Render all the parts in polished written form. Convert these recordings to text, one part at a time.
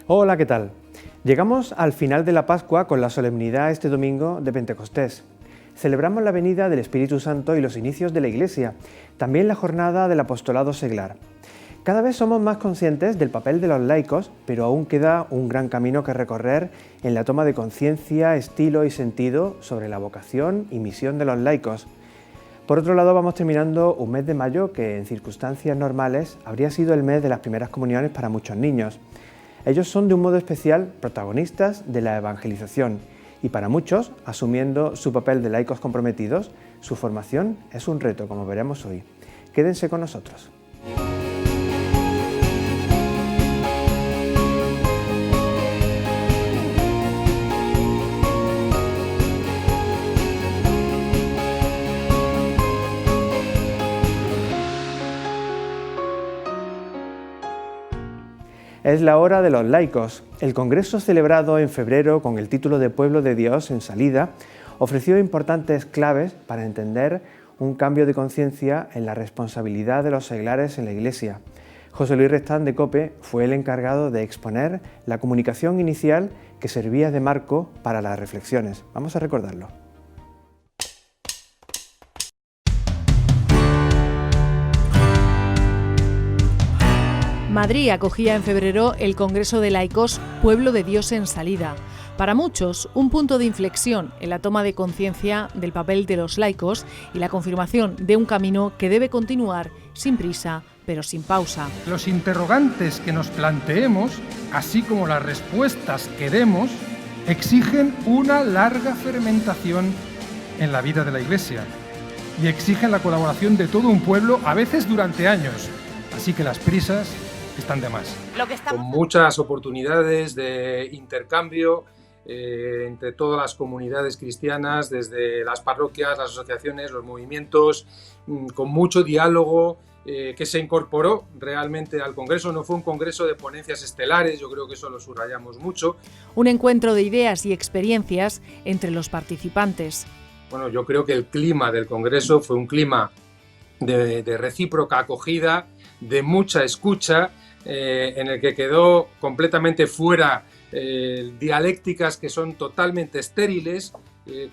Hola, ¿qué tal? Llegamos al final de la Pascua con la solemnidad este domingo de Pentecostés. Celebramos la venida del Espíritu Santo y los inicios de la Iglesia, también la jornada del apostolado seglar. Cada vez somos más conscientes del papel de los laicos, pero aún queda un gran camino que recorrer en la toma de conciencia, estilo y sentido sobre la vocación y misión de los laicos. Por otro lado, vamos terminando un mes de mayo que en circunstancias normales habría sido el mes de las primeras comuniones para muchos niños. Ellos son de un modo especial protagonistas de la evangelización y para muchos, asumiendo su papel de laicos comprometidos, su formación es un reto, como veremos hoy. Quédense con nosotros. Es la hora de los laicos. El congreso celebrado en febrero con el título de Pueblo de Dios en salida ofreció importantes claves para entender un cambio de conciencia en la responsabilidad de los seglares en la Iglesia. José Luis Restán de COPE fue el encargado de exponer la comunicación inicial que servía de marco para las reflexiones. Vamos a recordarlo. Madrid acogía en febrero el Congreso de Laicos Pueblo de Dios en salida. Para muchos, un punto de inflexión en la toma de conciencia del papel de los laicos y la confirmación de un camino que debe continuar sin prisa, pero sin pausa. Los interrogantes que nos planteemos, así como las respuestas que demos, exigen una larga fermentación en la vida de la Iglesia y exigen la colaboración de todo un pueblo, a veces durante años. Así que las prisas están de más. Con muchas oportunidades de intercambio entre todas las comunidades cristianas, desde las parroquias, las asociaciones, los movimientos, con mucho diálogo que se incorporó realmente al Congreso. No fue un congreso de ponencias estelares, yo creo que eso lo subrayamos mucho. Un encuentro de ideas y experiencias entre los participantes. Bueno, yo creo que el clima del Congreso fue un clima de recíproca acogida, de mucha escucha, en el que quedó completamente fuera dialécticas que son totalmente estériles,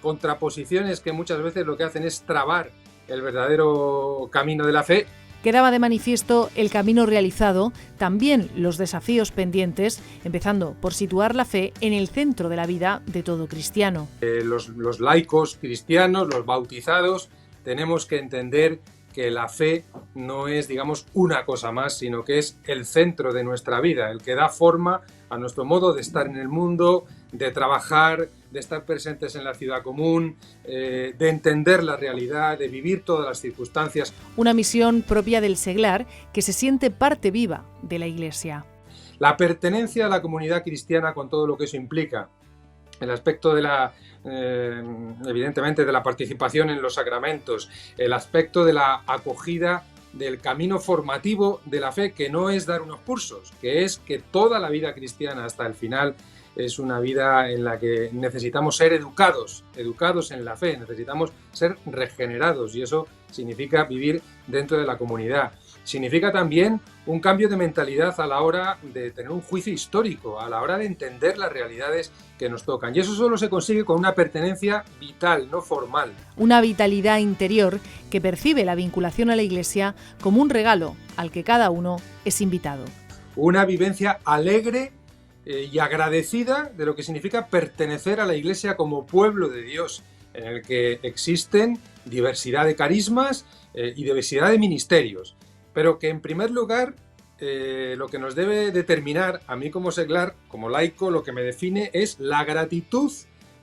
contraposiciones que muchas veces lo que hacen es trabar el verdadero camino de la fe. Quedaba de manifiesto el camino realizado, también los desafíos pendientes, empezando por situar la fe en el centro de la vida de todo cristiano. Los laicos cristianos, los bautizados, tenemos que entender que la fe no es, digamos, una cosa más, sino que es el centro de nuestra vida, el que da forma a nuestro modo de estar en el mundo, de trabajar, de estar presentes en la ciudad común, de entender la realidad, de vivir todas las circunstancias. Una misión propia del seglar que se siente parte viva de la Iglesia. La pertenencia a la comunidad cristiana con todo lo que eso implica. El aspecto de evidentemente de la participación en los sacramentos, el aspecto de la acogida del camino formativo de la fe, que no es dar unos cursos, que es que toda la vida cristiana hasta el final es una vida en la que necesitamos ser educados en la fe, necesitamos ser regenerados y eso significa vivir dentro de la comunidad. Significa también un cambio de mentalidad a la hora de tener un juicio histórico, a la hora de entender las realidades que nos tocan. Y eso solo se consigue con una pertenencia vital, no formal. Una vitalidad interior que percibe la vinculación a la Iglesia como un regalo al que cada uno es invitado. Una vivencia alegre y agradecida de lo que significa pertenecer a la Iglesia como pueblo de Dios, en el que existen diversidad de carismas y diversidad de ministerios. Pero que en primer lugar lo que nos debe determinar a mí como seglar, como laico, lo que me define es la gratitud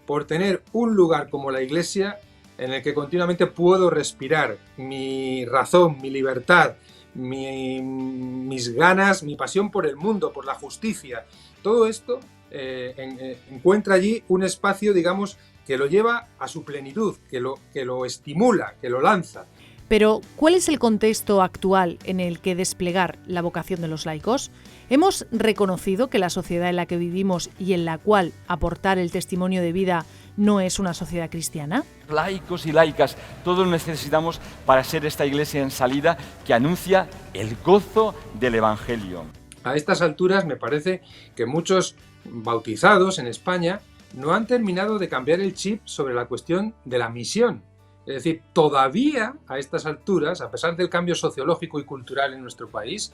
por tener un lugar como la Iglesia en el que continuamente puedo respirar mi razón, mi libertad, mis ganas, mi pasión por el mundo, por la justicia. Todo esto encuentra allí un espacio, digamos, que lo lleva a su plenitud, que lo estimula, que lo lanza. Pero, ¿cuál es el contexto actual en el que desplegar la vocación de los laicos? ¿Hemos reconocido que la sociedad en la que vivimos y en la cual aportar el testimonio de vida no es una sociedad cristiana? Laicos y laicas, todos necesitamos para ser esta iglesia en salida que anuncia el gozo del Evangelio. A estas alturas me parece que muchos bautizados en España no han terminado de cambiar el chip sobre la cuestión de la misión. Es decir, todavía a estas alturas, a pesar del cambio sociológico y cultural en nuestro país,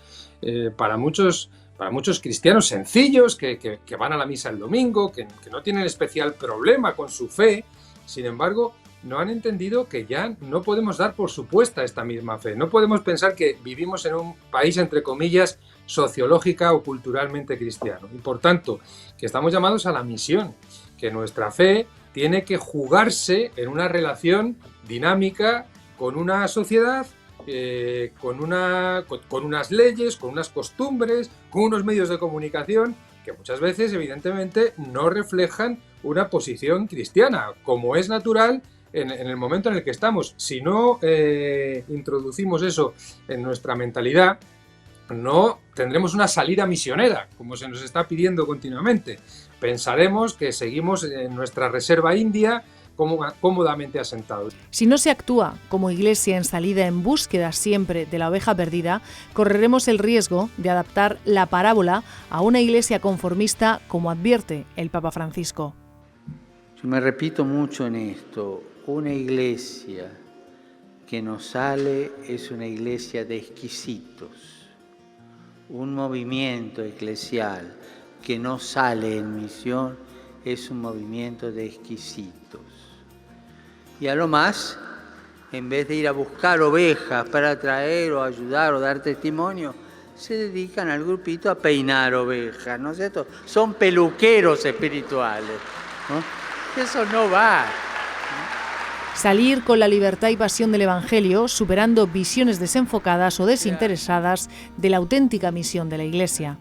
para muchos cristianos sencillos que van a la misa el domingo, que no tienen especial problema con su fe, sin embargo, no han entendido que ya no podemos dar por supuesta esta misma fe. No podemos pensar que vivimos en un país, entre comillas, sociológica o culturalmente cristiano. Y por tanto, que estamos llamados a la misión, que nuestra fe tiene que jugarse en una relación dinámica con una sociedad, con unas leyes, con unas costumbres, con unos medios de comunicación que muchas veces, evidentemente, no reflejan una posición cristiana, como es natural en el momento en el que estamos. Si no introducimos eso en nuestra mentalidad, no tendremos una salida misionera, como se nos está pidiendo continuamente. Pensaremos que seguimos en nuestra reserva india cómodamente asentados. Si no se actúa como iglesia en salida en búsqueda siempre de la oveja perdida, correremos el riesgo de adaptar la parábola a una iglesia conformista, como advierte el Papa Francisco. Yo me repito mucho en esto, una iglesia que no sale es una iglesia de exquisitos. Un movimiento eclesial que no sale en misión es un movimiento de exquisitos. Y a lo más, en vez de ir a buscar ovejas para traer o ayudar o dar testimonio, se dedican al grupito a peinar ovejas, ¿no es cierto? Son peluqueros espirituales, ¿no? Eso no va. Salir con la libertad y pasión del Evangelio, superando visiones desenfocadas o desinteresadas de la auténtica misión de la Iglesia.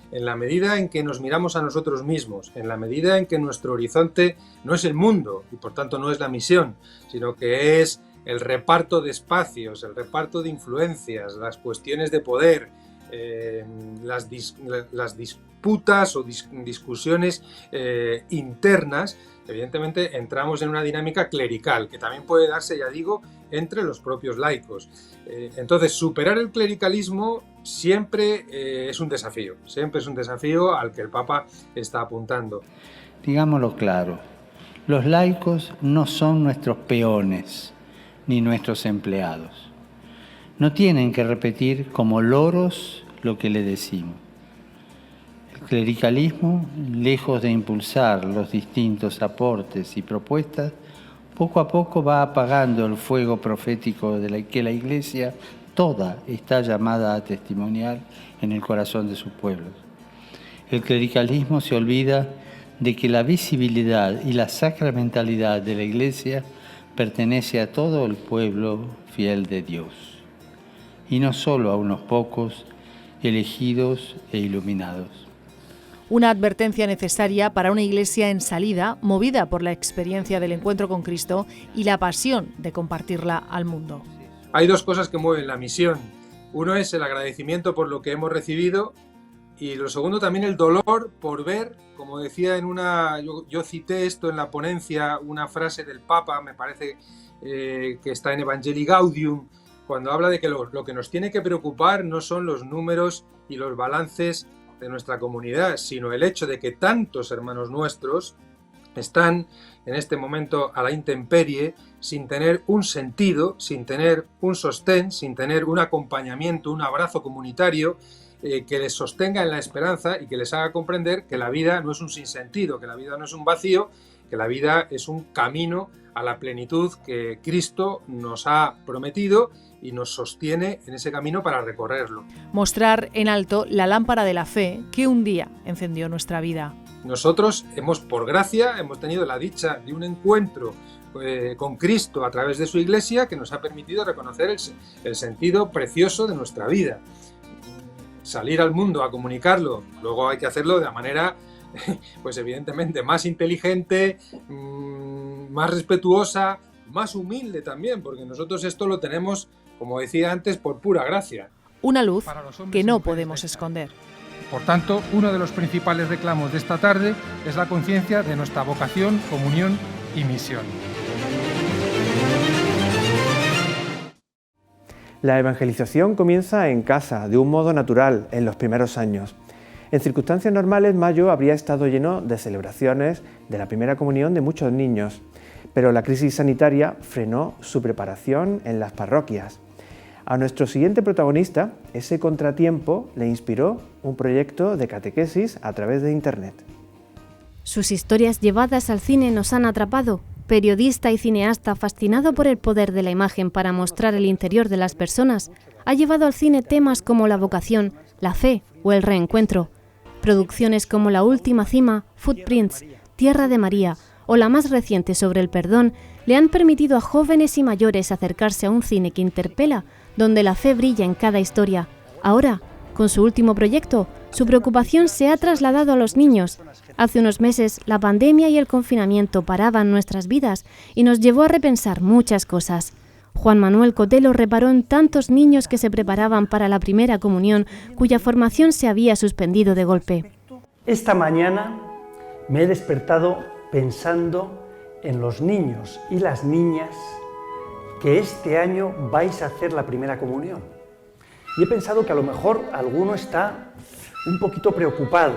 En la medida en que nos miramos a nosotros mismos, en la medida en que nuestro horizonte no es el mundo y por tanto no es la misión, sino que es el reparto de espacios, el reparto de influencias, las cuestiones de poder, las disputas o discusiones internas, evidentemente entramos en una dinámica clerical, que también puede darse, ya digo, entre los propios laicos. Entonces, superar el clericalismo siempre es un desafío al que el Papa está apuntando. Digámoslo claro, los laicos no son nuestros peones ni nuestros empleados. No tienen que repetir como loros lo que le decimos. El clericalismo, lejos de impulsar los distintos aportes y propuestas, poco a poco va apagando el fuego profético que la Iglesia toda está llamada a testimoniar en el corazón de sus pueblos. El clericalismo se olvida de que la visibilidad y la sacramentalidad de la Iglesia pertenece a todo el pueblo fiel de Dios, y no solo a unos pocos elegidos e iluminados. Una advertencia necesaria para una iglesia en salida, movida por la experiencia del encuentro con Cristo y la pasión de compartirla al mundo. Hay dos cosas que mueven la misión. Uno es el agradecimiento por lo que hemos recibido y lo segundo también el dolor por ver, como decía yo cité esto en la ponencia, una frase del Papa, me parece que está en Evangelii Gaudium, cuando habla de que lo que nos tiene que preocupar no son los números y los balances de nuestra comunidad, sino el hecho de que tantos hermanos nuestros están en este momento a la intemperie, sin tener un sentido, sin tener un sostén, sin tener un acompañamiento, un abrazo comunitario que les sostenga en la esperanza y que les haga comprender que la vida no es un sinsentido, que la vida no es un vacío, que la vida es un camino a la plenitud que Cristo nos ha prometido y nos sostiene en ese camino para recorrerlo. Mostrar en alto la lámpara de la fe que un día encendió nuestra vida. Nosotros por gracia, hemos tenido la dicha de un encuentro con Cristo a través de su Iglesia que nos ha permitido reconocer el sentido precioso de nuestra vida. Salir al mundo a comunicarlo, luego hay que hacerlo de la manera, pues evidentemente, más inteligente, más respetuosa, más humilde también, porque nosotros esto lo tenemos, como decía antes, por pura gracia. Una luz que no podemos esconder. Por tanto, uno de los principales reclamos de esta tarde es la conciencia de nuestra vocación, comunión y misión. La evangelización comienza en casa, de un modo natural, en los primeros años. En circunstancias normales, mayo habría estado lleno de celebraciones de la primera comunión de muchos niños, pero la crisis sanitaria frenó su preparación en las parroquias. A nuestro siguiente protagonista, ese contratiempo le inspiró un proyecto de catequesis a través de Internet. Sus historias llevadas al cine nos han atrapado. Periodista y cineasta fascinado por el poder de la imagen para mostrar el interior de las personas, ha llevado al cine temas como la vocación, la fe o el reencuentro. Producciones como La última cima, Footprints, Tierra de María o la más reciente sobre el perdón le han permitido a jóvenes y mayores acercarse a un cine que interpela, donde la fe brilla en cada historia. Ahora, con su último proyecto, su preocupación se ha trasladado a los niños. Hace unos meses, la pandemia y el confinamiento paraban nuestras vidas y nos llevó a repensar muchas cosas. Juan Manuel Cotelo reparó en tantos niños que se preparaban para la primera comunión, cuya formación se había suspendido de golpe. Esta mañana me he despertado pensando en los niños y las niñas que este año vais a hacer la primera comunión. Y he pensado que a lo mejor alguno está un poquito preocupado,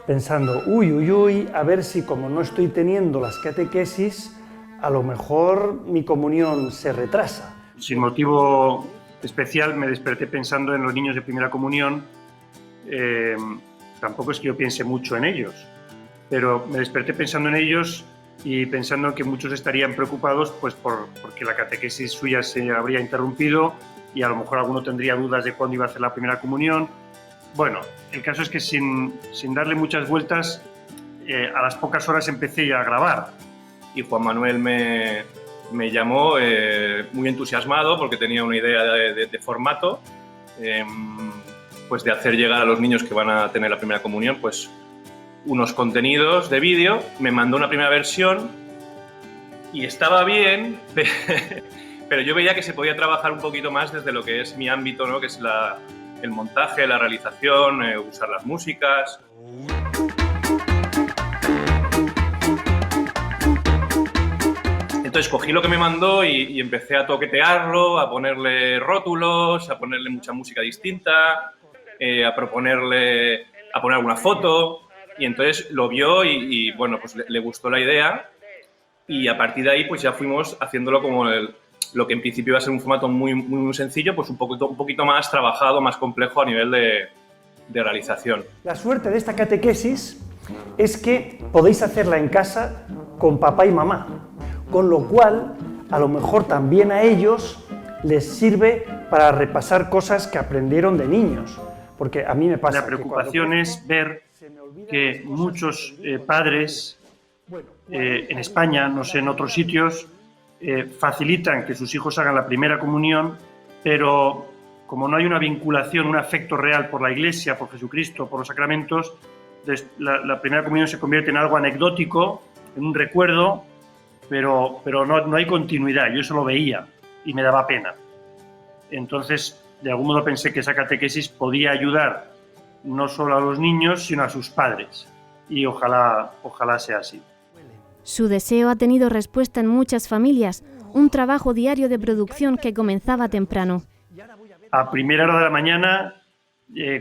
pensando, uy, a ver si como no estoy teniendo las catequesis, a lo mejor mi comunión se retrasa. Sin motivo especial me desperté pensando en los niños de primera comunión. Tampoco es que yo piense mucho en ellos, pero me desperté pensando en ellos y pensando que muchos estarían preocupados pues porque la catequesis suya se habría interrumpido y a lo mejor alguno tendría dudas de cuándo iba a hacer la primera comunión. Bueno, el caso es que sin darle muchas vueltas, a las pocas horas empecé ya a grabar. Y Juan Manuel me llamó muy entusiasmado porque tenía una idea de formato, pues de hacer llegar a los niños que van a tener la primera comunión pues unos contenidos de vídeo. Me mandó una primera versión y estaba bien, pero yo veía que se podía trabajar un poquito más desde lo que es mi ámbito, ¿no? Que es el montaje, la realización, usar las músicas. Entonces cogí lo que me mandó y empecé a toquetearlo, a ponerle rótulos, a ponerle mucha música distinta, a poner alguna foto, y entonces lo vio y bueno, pues le gustó la idea, y a partir de ahí pues ya fuimos haciéndolo como lo que en principio iba a ser un formato muy sencillo, pues un poquito más trabajado, más complejo a nivel de realización. La suerte de esta catequesis es que podéis hacerla en casa con papá y mamá, con lo cual a lo mejor también a ellos les sirve para repasar cosas que aprendieron de niños, porque a mí me pasa. La preocupación es ver que muchos padres en España, no sé, en otros sitios, facilitan que sus hijos hagan la primera comunión, pero como no hay una vinculación, un afecto real por la Iglesia, por Jesucristo, por los sacramentos, la primera comunión se convierte en algo anecdótico, en un recuerdo, pero no hay continuidad. Yo eso lo veía y me daba pena. Entonces, de algún modo pensé que esa catequesis podía ayudar no solo a los niños, sino a sus padres. Y ojalá sea así. Su deseo ha tenido respuesta en muchas familias, un trabajo diario de producción que comenzaba temprano. A primera hora de la mañana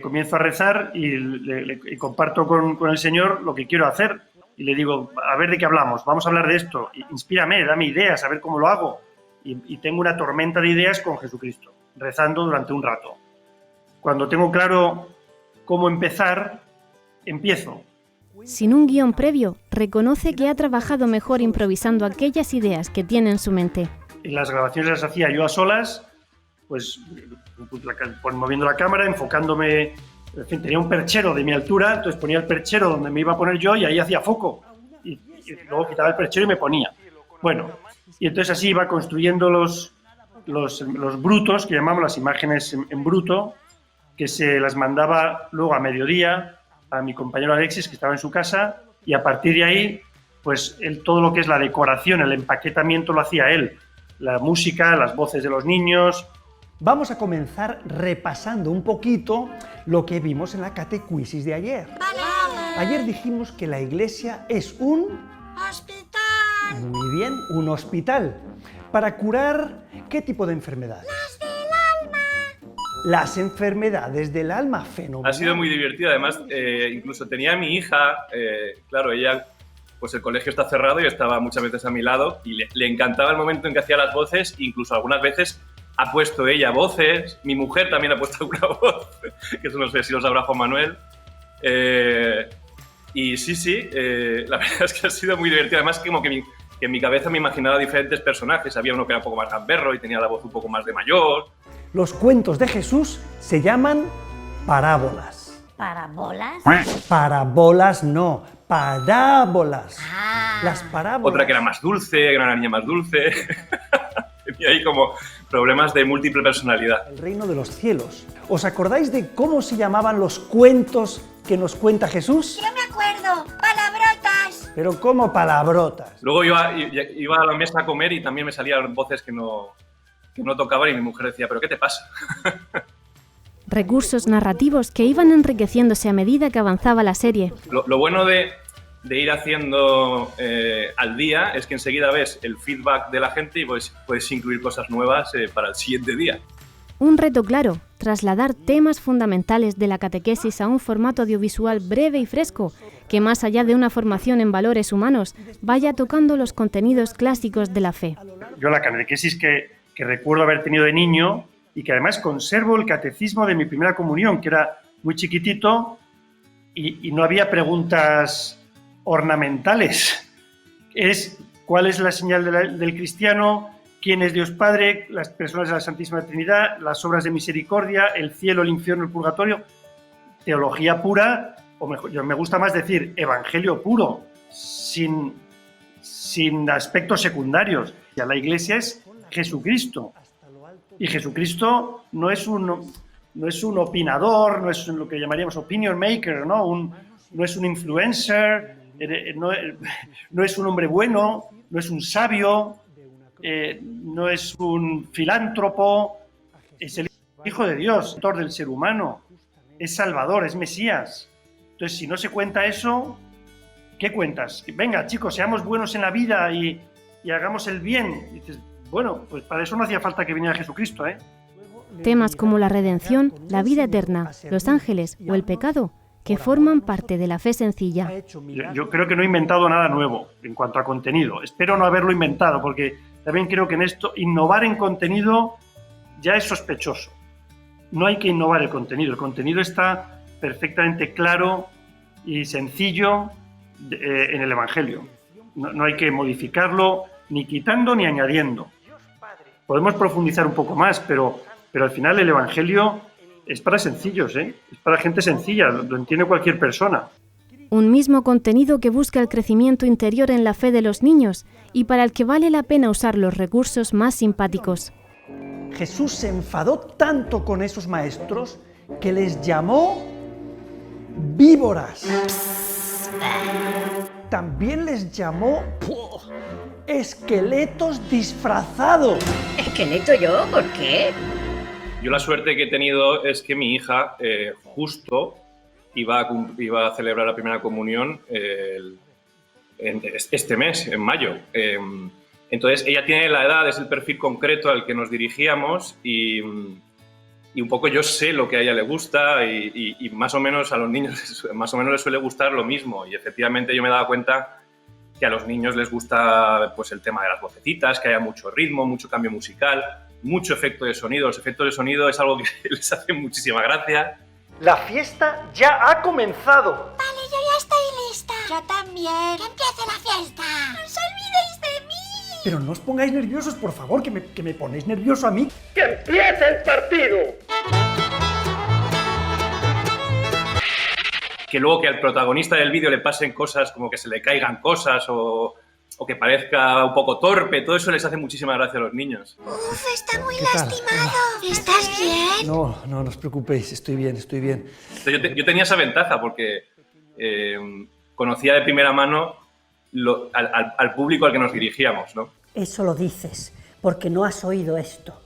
comienzo a rezar y comparto con el Señor lo que quiero hacer. Y le digo, a ver de qué hablamos, vamos a hablar de esto, inspírame, dame ideas, a ver cómo lo hago. Y tengo una tormenta de ideas con Jesucristo, rezando durante un rato. Cuando tengo claro cómo empezar, empiezo. Sin un guión previo, reconoce que ha trabajado mejor improvisando aquellas ideas que tiene en su mente. Y las grabaciones las hacía yo a solas, pues moviendo la cámara, enfocándome. En fin, tenía un perchero de mi altura, entonces ponía el perchero donde me iba a poner yo y ahí hacía foco. Y luego quitaba el perchero y me ponía. Bueno, y entonces así iba construyendo los brutos, que llamamos las imágenes en bruto, que se las mandaba luego a mediodía a mi compañero Alexis, que estaba en su casa, y a partir de ahí, pues todo lo que es la decoración, el empaquetamiento lo hacía él. La música, las voces de los niños. Vamos a comenzar repasando un poquito lo que vimos en la catequesis de ayer. Vale. Ayer dijimos que la Iglesia es un hospital. Muy bien, un hospital. ¿Para curar qué tipo de enfermedades? Las de las enfermedades del alma, fenomenal. Ha sido muy divertido, además, incluso tenía a mi hija, claro, ella, pues el colegio está cerrado y estaba muchas veces a mi lado y le encantaba el momento en que hacía las voces, incluso algunas veces ha puesto ella voces, mi mujer también ha puesto alguna voz, que eso no sé si lo sabrá Juan Manuel. Y sí, la verdad es que ha sido muy divertido, además como que en mi cabeza me imaginaba diferentes personajes, había uno que era un poco más gamberro y tenía la voz un poco más de mayor. Los cuentos de Jesús se llaman parábolas. ¿Parabolas? Parabolas no, parábolas. Ah. Las parábolas. Otra que era más dulce, era una niña más dulce. Tenía ahí como problemas de múltiple personalidad. El reino de los cielos. ¿Os acordáis de cómo se llamaban los cuentos que nos cuenta Jesús? Yo me acuerdo, palabrotas. Pero ¿cómo palabrotas? Luego iba a la mesa a comer y también me salían voces que no tocaban y mi mujer decía, ¿pero qué te pasa? Recursos narrativos que iban enriqueciéndose a medida que avanzaba la serie. Lo bueno de ir haciendo al día es que enseguida ves el feedback de la gente y puedes incluir cosas nuevas para el siguiente día. Un reto claro, trasladar temas fundamentales de la catequesis a un formato audiovisual breve y fresco, que más allá de una formación en valores humanos, vaya tocando los contenidos clásicos de la fe. Yo la catequesis que recuerdo haber tenido de niño y que además conservo el catecismo de mi primera comunión, que era muy chiquitito y no había preguntas ornamentales. Es cuál es la señal del cristiano, quién es Dios Padre, las personas de la Santísima Trinidad, las obras de misericordia, el cielo, el infierno, el purgatorio. Teología pura, o mejor, me gusta más decir evangelio puro, sin aspectos secundarios. Ya la Iglesia es Jesucristo. Y Jesucristo no es un opinador, no es lo que llamaríamos opinion maker, no es un influencer, no es un hombre bueno, no es un sabio, no es un filántropo, es el Hijo de Dios, autor del ser humano, es Salvador, es Mesías. Entonces, si no se cuenta eso, ¿qué cuentas? Venga, chicos, seamos buenos en la vida y hagamos el bien. Y dices, bueno, pues para eso no hacía falta que viniera Jesucristo, ¿eh? Temas como la redención, la vida eterna, los ángeles o el pecado, que forman parte de la fe sencilla. Yo creo que no he inventado nada nuevo en cuanto a contenido. Espero no haberlo inventado, porque también creo que en esto innovar en contenido ya es sospechoso. No hay que innovar el contenido está perfectamente claro y sencillo en el Evangelio. No hay que modificarlo ni quitando ni añadiendo. Podemos profundizar un poco más, pero al final el Evangelio es para sencillos, es para gente sencilla, lo entiende cualquier persona. Un mismo contenido que busca el crecimiento interior en la fe de los niños y para el que vale la pena usar los recursos más simpáticos. Jesús se enfadó tanto con esos maestros que les llamó víboras. También les llamó esqueletos disfrazados. ¿Esqueleto yo? ¿Por qué? Yo la suerte que he tenido es que mi hija justo iba a celebrar la primera comunión este mes, en mayo. Entonces ella tiene la edad, es el perfil concreto al que nos dirigíamos y un poco yo sé lo que a ella le gusta y más o menos a los niños más o menos les suele gustar lo mismo. Y efectivamente yo me daba cuenta que a los niños les gusta pues el tema de las vocecitas, que haya mucho ritmo, mucho cambio musical, mucho efecto de sonido. Los efectos de sonido es algo que les hace muchísima gracia. La fiesta ya ha comenzado. Vale, yo ya estoy lista. Yo también. ¡Que empiece la fiesta! ¡No os olvidéis de mí! Pero no os pongáis nerviosos, por favor, que me ponéis nervioso a mí. ¡Que empiece el partido! Que luego que al protagonista del vídeo le pasen cosas como que se le caigan cosas o que parezca un poco torpe, todo eso les hace muchísima gracia a los niños. Uf, está muy lastimado. ¿Estás bien? No os preocupéis, estoy bien. Yo tenía esa ventaja porque conocía de primera mano al público al que nos dirigíamos, ¿no? Eso lo dices porque no has oído esto.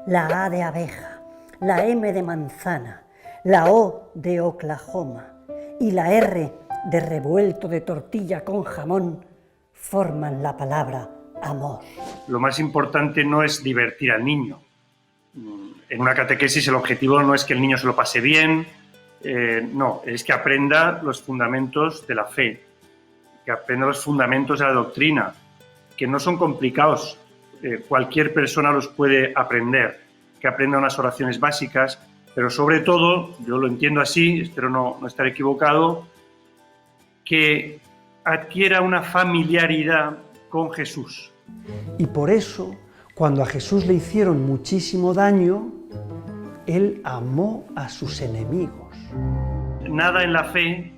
La A de abeja, la M de manzana, la O de Oklahoma y la R de revuelto de tortilla con jamón forman la palabra amor. Lo más importante no es divertir al niño. En una catequesis el objetivo no es que el niño se lo pase bien, no, es que aprenda los fundamentos de la fe, que aprenda los fundamentos de la doctrina, que no son complicados, cualquier persona los puede aprender, que aprenda unas oraciones básicas, pero sobre todo, yo lo entiendo así, espero no estar equivocado, que adquiera una familiaridad con Jesús. Y por eso, cuando a Jesús le hicieron muchísimo daño, Él amó a sus enemigos. Nada en la fe,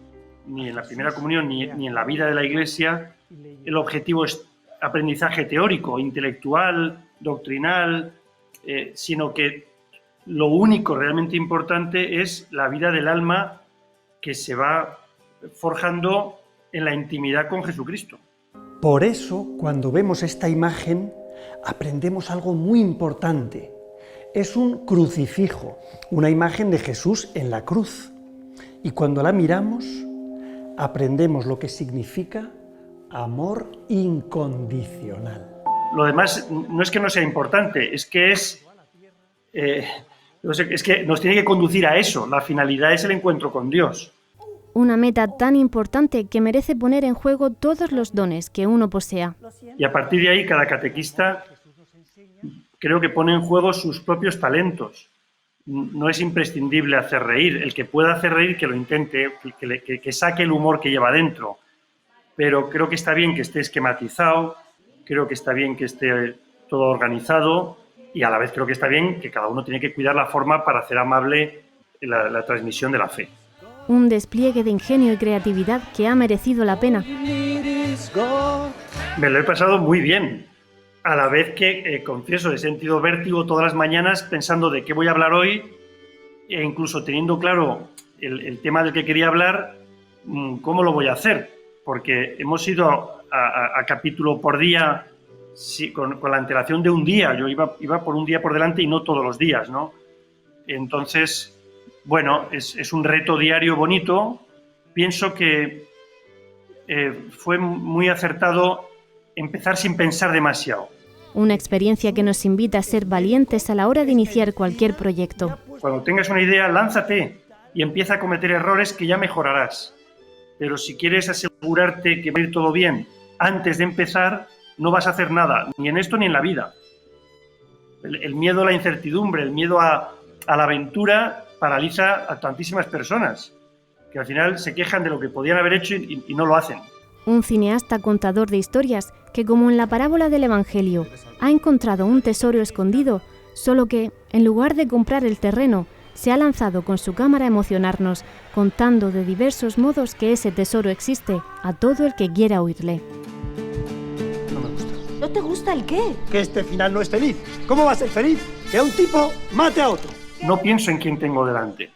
ni en la primera comunión, ni en la vida de la Iglesia, el objetivo es aprendizaje teórico, intelectual, doctrinal, sino que lo único realmente importante es la vida del alma que se va forjando en la intimidad con Jesucristo. Por eso, cuando vemos esta imagen, aprendemos algo muy importante. Es un crucifijo, una imagen de Jesús en la cruz. Y cuando la miramos, aprendemos lo que significa amor incondicional. Lo demás no es que no sea importante, es que es que nos tiene que conducir a eso. La finalidad es el encuentro con Dios. Una meta tan importante que merece poner en juego todos los dones que uno posea. Y a partir de ahí, cada catequista creo que pone en juego sus propios talentos. No es imprescindible hacer reír. El que pueda hacer reír, que lo intente, que saque el humor que lleva dentro. Pero creo que está bien que esté esquematizado, creo que está bien que esté todo organizado y a la vez creo que está bien que cada uno tiene que cuidar la forma para hacer amable la transmisión de la fe. Un despliegue de ingenio y creatividad que ha merecido la pena. Me lo he pasado muy bien, a la vez que, confieso, he sentido vértigo todas las mañanas pensando de qué voy a hablar hoy e incluso teniendo claro el tema del que quería hablar, cómo lo voy a hacer, porque hemos ido a capítulo por día con la antelación de un día. Yo iba por un día por delante y no todos los días, ¿no? Entonces, bueno, es un reto diario bonito. Pienso que fue muy acertado empezar sin pensar demasiado. Una experiencia que nos invita a ser valientes a la hora de iniciar cualquier proyecto. Cuando tengas una idea, lánzate y empieza a cometer errores que ya mejorarás. Pero si quieres asegurarte que va a ir todo bien antes de empezar, no vas a hacer nada, ni en esto ni en la vida. El miedo a la incertidumbre, el miedo a la aventura paraliza a tantísimas personas que al final se quejan de lo que podían haber hecho y no lo hacen. Un cineasta contador de historias que, como en la parábola del Evangelio, ha encontrado un tesoro escondido, solo que, en lugar de comprar el terreno, se ha lanzado con su cámara a emocionarnos, contando de diversos modos que ese tesoro existe a todo el que quiera oírle. No me gusta. ¿No te gusta el qué? Que este final no es feliz. ¿Cómo va a ser feliz? Que un tipo mate a otro. No pienso en quién tengo delante.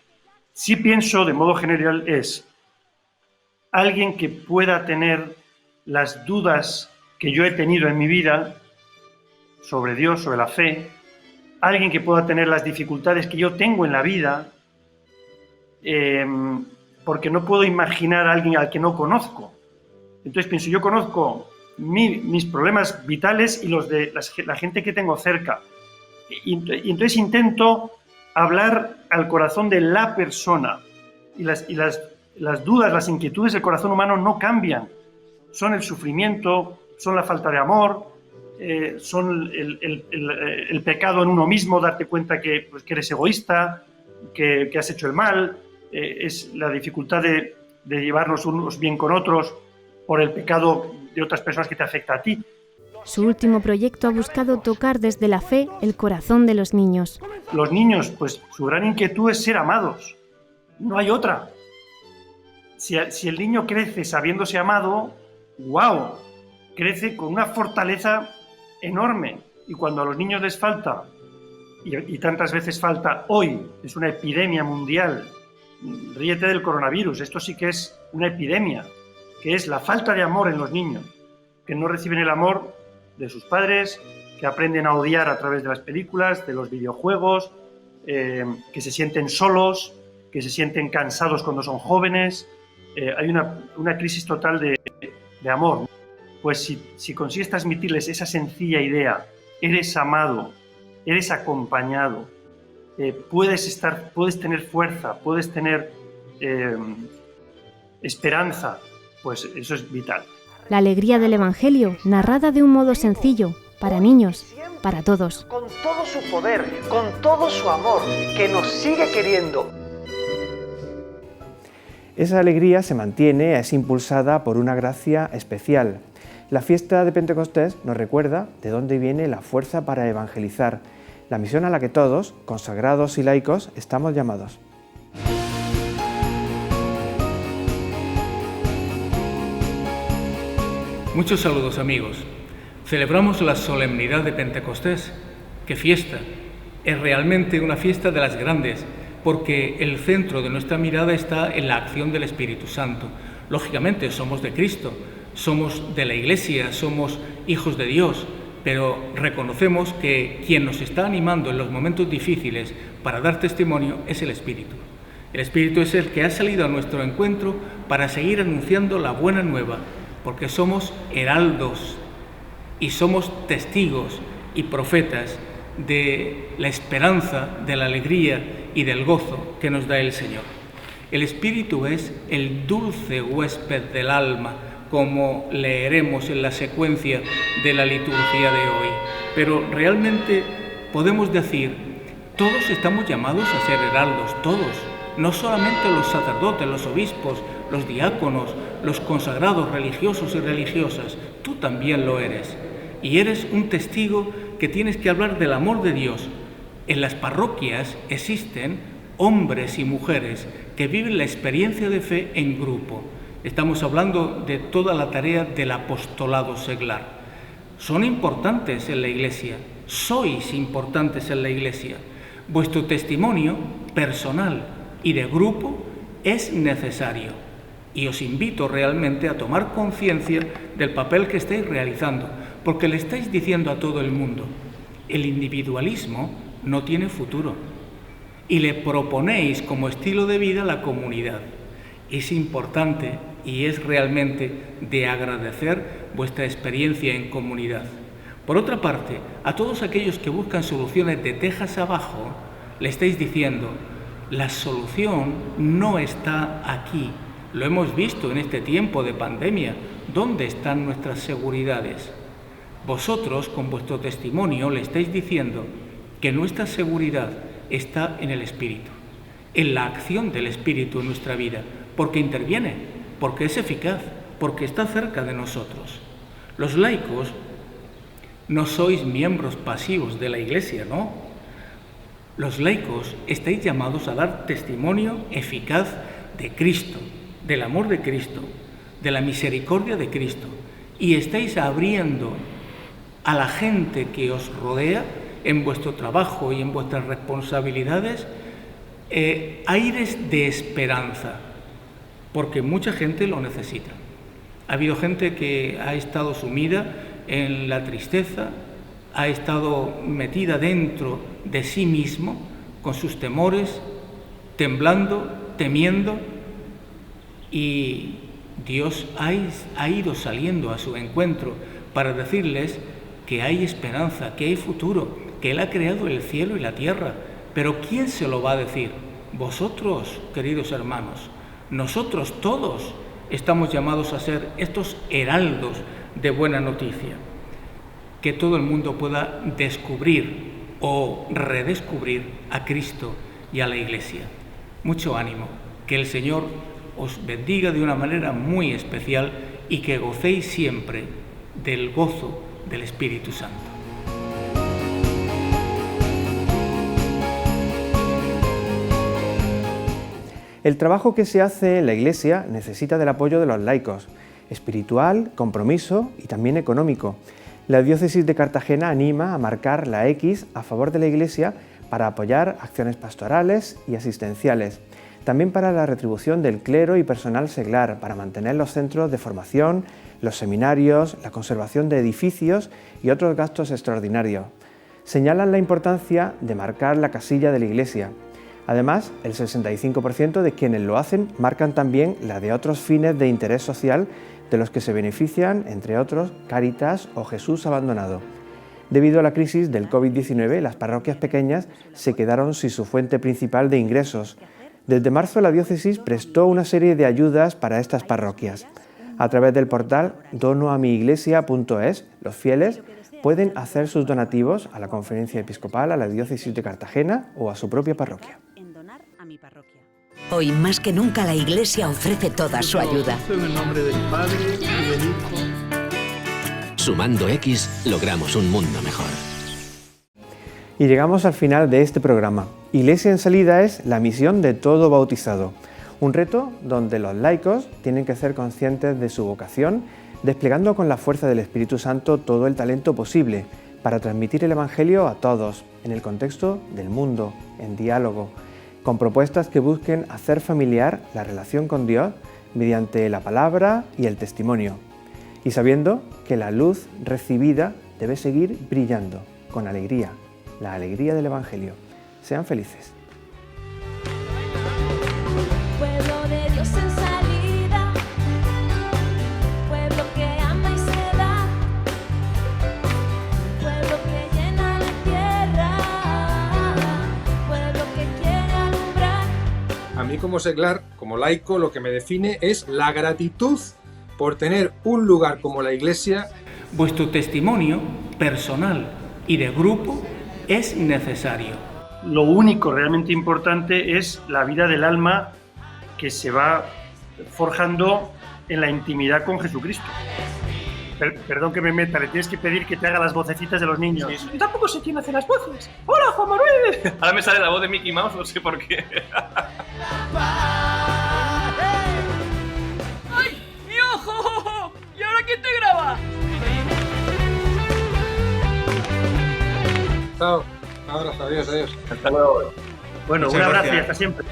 Sí pienso, de modo general, es alguien que pueda tener las dudas que yo he tenido en mi vida sobre Dios, sobre la fe, alguien que pueda tener las dificultades que yo tengo en la vida, porque no puedo imaginar a alguien al que no conozco. Entonces pienso, yo conozco mis problemas vitales y los de la gente que tengo cerca. Y entonces intento hablar al corazón de la persona. Y las dudas, las inquietudes del corazón humano no cambian. Son el sufrimiento, son la falta de amor, son el pecado en uno mismo, darte cuenta que eres egoísta, que has hecho el mal, es la dificultad de llevarnos unos bien con otros por el pecado de otras personas que te afecta a ti. Su último proyecto ha buscado tocar desde la fe el corazón de los niños. Los niños, pues su gran inquietud es ser amados. No hay otra. Si el niño crece sabiéndose amado, ¡wow!, crece con una fortaleza enorme. Y cuando a los niños les falta, y tantas veces falta hoy, es una epidemia mundial, ríete del coronavirus, esto sí que es una epidemia, que es la falta de amor en los niños, que no reciben el amor de sus padres, que aprenden a odiar a través de las películas, de los videojuegos, que se sienten solos, que se sienten cansados cuando son jóvenes. Hay una crisis total de amor. Pues si consigues transmitirles esa sencilla idea, eres amado, eres acompañado, puedes tener fuerza, puedes tener esperanza, pues eso es vital. La alegría del Evangelio, narrada de un modo sencillo, para niños, para todos. Con todo su poder, con todo su amor, que nos sigue queriendo. Esa alegría se mantiene, es impulsada por una gracia especial. La fiesta de Pentecostés nos recuerda de dónde viene la fuerza para evangelizar, la misión a la que todos, consagrados y laicos, estamos llamados. Muchos saludos, amigos. Celebramos la solemnidad de Pentecostés. ¡Qué fiesta! Es realmente una fiesta de las grandes, porque el centro de nuestra mirada está en la acción del Espíritu Santo. Lógicamente, somos de Cristo, somos de la Iglesia, somos hijos de Dios, pero reconocemos que quien nos está animando en los momentos difíciles para dar testimonio es el Espíritu. El Espíritu es el que ha salido a nuestro encuentro para seguir anunciando la buena nueva, porque somos heraldos y somos testigos y profetas de la esperanza, de la alegría y del gozo que nos da el Señor. El Espíritu es el dulce huésped del alma, como leeremos en la secuencia de la liturgia de hoy. Pero realmente podemos decir, todos estamos llamados a ser heraldos, todos, no solamente los sacerdotes, los obispos, los diáconos, los consagrados religiosos y religiosas, tú también lo eres. Y eres un testigo que tienes que hablar del amor de Dios. En las parroquias existen hombres y mujeres que viven la experiencia de fe en grupo. Estamos hablando de toda la tarea del apostolado seglar. Son importantes en la Iglesia, sois importantes en la Iglesia. Vuestro testimonio personal y de grupo es necesario. Y os invito realmente a tomar conciencia del papel que estáis realizando, porque le estáis diciendo a todo el mundo, el individualismo no tiene futuro. Y le proponéis como estilo de vida la comunidad. Es importante y es realmente de agradecer vuestra experiencia en comunidad. Por otra parte, a todos aquellos que buscan soluciones de tejas abajo, le estáis diciendo, la solución no está aquí. Lo hemos visto en este tiempo de pandemia. ¿Dónde están nuestras seguridades? Vosotros, con vuestro testimonio, le estáis diciendo que nuestra seguridad está en el Espíritu, en la acción del Espíritu en nuestra vida, porque interviene, porque es eficaz, porque está cerca de nosotros. Los laicos no sois miembros pasivos de la Iglesia, ¿no? Los laicos estáis llamados a dar testimonio eficaz de Cristo, del amor de Cristo, de la misericordia de Cristo, y estáis abriendo a la gente que os rodea en vuestro trabajo y en vuestras responsabilidades aires de esperanza, porque mucha gente lo necesita. Ha habido gente que ha estado sumida en la tristeza, ha estado metida dentro de sí mismo, con sus temores, temblando, temiendo, y Dios ha ido saliendo a su encuentro para decirles que hay esperanza, que hay futuro, que Él ha creado el cielo y la tierra. Pero ¿quién se lo va a decir? Vosotros, queridos hermanos. Nosotros todos estamos llamados a ser estos heraldos de buena noticia. Que todo el mundo pueda descubrir o redescubrir a Cristo y a la Iglesia. Mucho ánimo. Que el Señor os bendiga de una manera muy especial y que gocéis siempre del gozo del Espíritu Santo. El trabajo que se hace en la Iglesia necesita del apoyo de los laicos, espiritual, compromiso y también económico. La diócesis de Cartagena anima a marcar la X a favor de la Iglesia para apoyar acciones pastorales y asistenciales. También para la retribución del clero y personal seglar, para mantener los centros de formación, los seminarios, la conservación de edificios y otros gastos extraordinarios. Señalan la importancia de marcar la casilla de la Iglesia. Además, el 65% de quienes lo hacen marcan también la de otros fines de interés social de los que se benefician, entre otros, Cáritas o Jesús Abandonado. Debido a la crisis del COVID-19, las parroquias pequeñas se quedaron sin su fuente principal de ingresos. Desde marzo, la diócesis prestó una serie de ayudas para estas parroquias. A través del portal donoamiiglesia.es, los fieles pueden hacer sus donativos a la Conferencia Episcopal, a la Diócesis de Cartagena o a su propia parroquia. Hoy más que nunca la Iglesia ofrece toda su ayuda. En el nombre del Padre y del Hijo. Sumando X, logramos un mundo mejor. Y llegamos al final de este programa. Iglesia en Salida es la misión de todo bautizado. Un reto donde los laicos tienen que ser conscientes de su vocación, desplegando con la fuerza del Espíritu Santo todo el talento posible para transmitir el Evangelio a todos, en el contexto del mundo, en diálogo, con propuestas que busquen hacer familiar la relación con Dios mediante la palabra y el testimonio, y sabiendo que la luz recibida debe seguir brillando con alegría, la alegría del Evangelio. Sean felices. Pueblo de Dios en salida, pueblo que ama y se da, pueblo que llena la tierra, pueblo que quiere alumbrar. A mí como seglar, como laico, lo que me define es la gratitud por tener un lugar como la Iglesia. Vuestro testimonio personal y de grupo es necesario. Lo único realmente importante es la vida del alma que se va forjando en la intimidad con Jesucristo. Perdón que me meta, le tienes que pedir que te haga las vocecitas de los niños. Sí. Yo tampoco sé quién hace las voces. ¡Hola, Juan Manuel! Ahora me sale la voz de Mickey Mouse, no sé por qué. ¡Ay, mi ojo! ¿Y ahora quién te graba? Chao. Un abrazo, adiós, adiós. Hasta luego. Bueno, Muchas un abrazo y gracias. hasta siempre.